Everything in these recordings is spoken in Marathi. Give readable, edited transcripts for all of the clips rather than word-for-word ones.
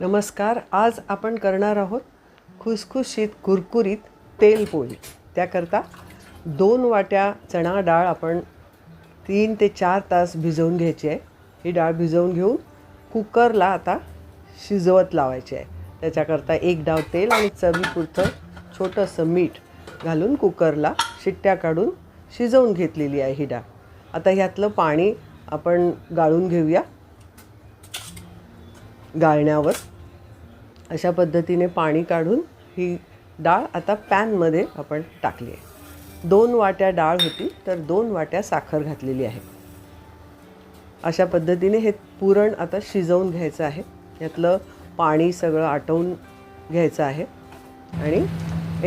नमस्कार. आज आपण करणार आहोत खुसखुशीत कुरकुरीत तेल पोळी. त्याकरता 2 वाट्या चणा डाळ आपण 3 ते 4 तास भिजवून घ्यायची आहे. ही डाळ भिजवून घेऊन कुकरला आता शिजवत लावायची आहे. त्याच्याकरता 1 डाव तेल आणि चवीपुरतं छोटंसं मीठ घालून कुकरला शिट्ट्या काढून शिजवून घेतलेली आहे ही डाळ. आता ह्यातलं पाणी आपण गाळून घेऊया. गाळण्यावर अशा पद्धतीने पाणी काढून ही डाळ आता पॅनमध्ये आपण टाकली आहे. 2 वाट्या डाळ होती तर 2 वाट्या साखर घातलेली आहे. अशा पद्धतीने हे पुरण आता शिजवून घ्यायचं आहे. यातलं पाणी सगळं आटवून घ्यायचं आहे आणि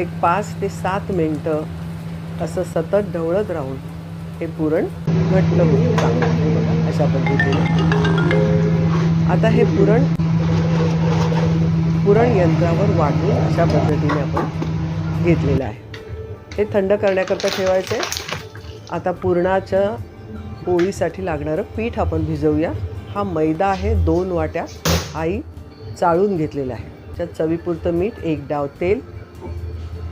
एक 5 ते 7 मिनटं असं सतत ढवळत राहून हे पुरण घट्ट होईल चांगलं. अशा पद्धतीने आता हे पुरण यंत्रावर वाटून अशा पद्धतीने आपण घेतलेलं आहे. हे थंड करण्याकरता ठेवायचं आहे. आता पुरणाच्या पोळीसाठी लागणारं पीठ आपण भिजवूया. हा मैदा आहे 2 वाट्या आई चाळून घेतलेला आहे. त्याच्यात चवीपुरतं मीठ, 1 डाव तेल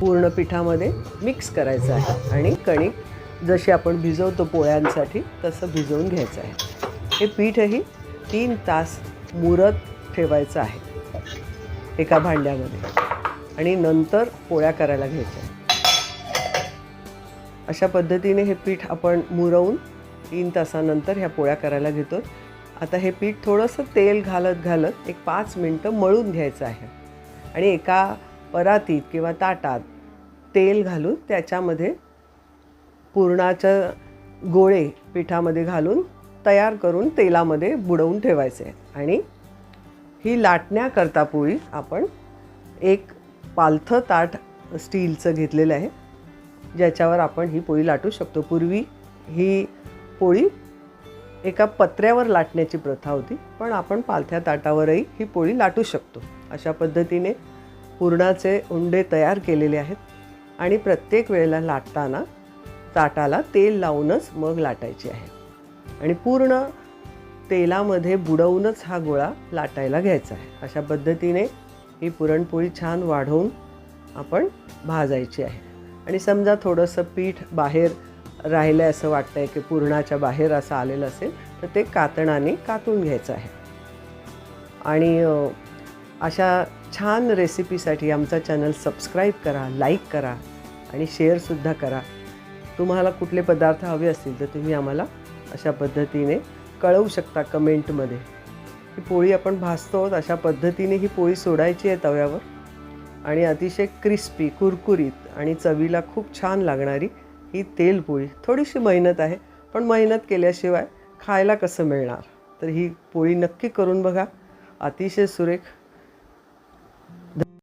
पूर्ण पिठामध्ये मिक्स करायचं आहे आणि कणिक जशी आपण भिजवतो पोळ्यांसाठी तसं भिजवून घ्यायचं आहे. हे पीठही 3 तास मुरत ठेवायचं आहे एका भांड्यामध्ये आणि नंतर पोळ्या करायला घ्यायच्या. अशा पद्धतीने हे पीठ आपण मुरवून 3 तासानंतर ह्या पोळ्या करायला घेतो. आता हे पीठ थोडंसं तेल घालत एक 5 मिनटं मळून घ्यायचं आहे आणि एका परातीत किंवा ताटात तेल घालून त्याच्यामध्ये पुरणाचे गोळे पिठामध्ये घालून तयार करून तेलामध्ये बुडवून ठेवायचे आहेत. आणि ही लाटण्याकरता पोळी आपण एक पालथं ताट स्टीलचं घेतलेलं आहे ज्याच्यावर आपण ही पोळी लाटू शकतो. पूर्वी ही पोळी एका पत्र्यावर लाटण्याची प्रथा होती, पण आपण पालथ्या ताटावरही ही पोळी लाटू शकतो. अशा पद्धतीने पुरणाचे उंडे तयार केलेले आहेत आणि प्रत्येक वेळेला लाटताना ताटाला तेल लावूनच मग लाटायची आहे आणि पूर्ण तेलामध्ये बुडवूनच हा गोळा लाटायला घ्यायचा आहे. अशा पद्धतीने ही पुरणपोळी छान वाढवून आपण भाजायची आहे. आणि समजा थोडंसं पीठ बाहेर राहिलं आहे असं वाटतं आहे की पुरणाच्या बाहेर असं आलेलं असेल तर ते कातणाने कातून घ्यायचं आहे. आणि अशा छान रेसिपीसाठी आमचा चॅनल सबस्क्राईब करा, लाईक करा आणि शेअरसुद्धा करा. तुम्हाला कुठले पदार्थ हवे असतील तर तुम्ही आम्हाला अशा पद्धतीने कळवू शकता कमेंटमध्ये. ही पोळी आपण भाजतो अशा पद्धतीने ही पोळी सोडायची आहे तव्यावर आणि अतिशय क्रिस्पी, कुरकुरीत आणि चवीला खूप छान लागणारी ही तेलपोळी. थोडीशी मेहनत आहे, पण मेहनत केल्याशिवाय खायला कसं मिळणार. तर ही पोळी नक्की करून बघा. अतिशय सुरेख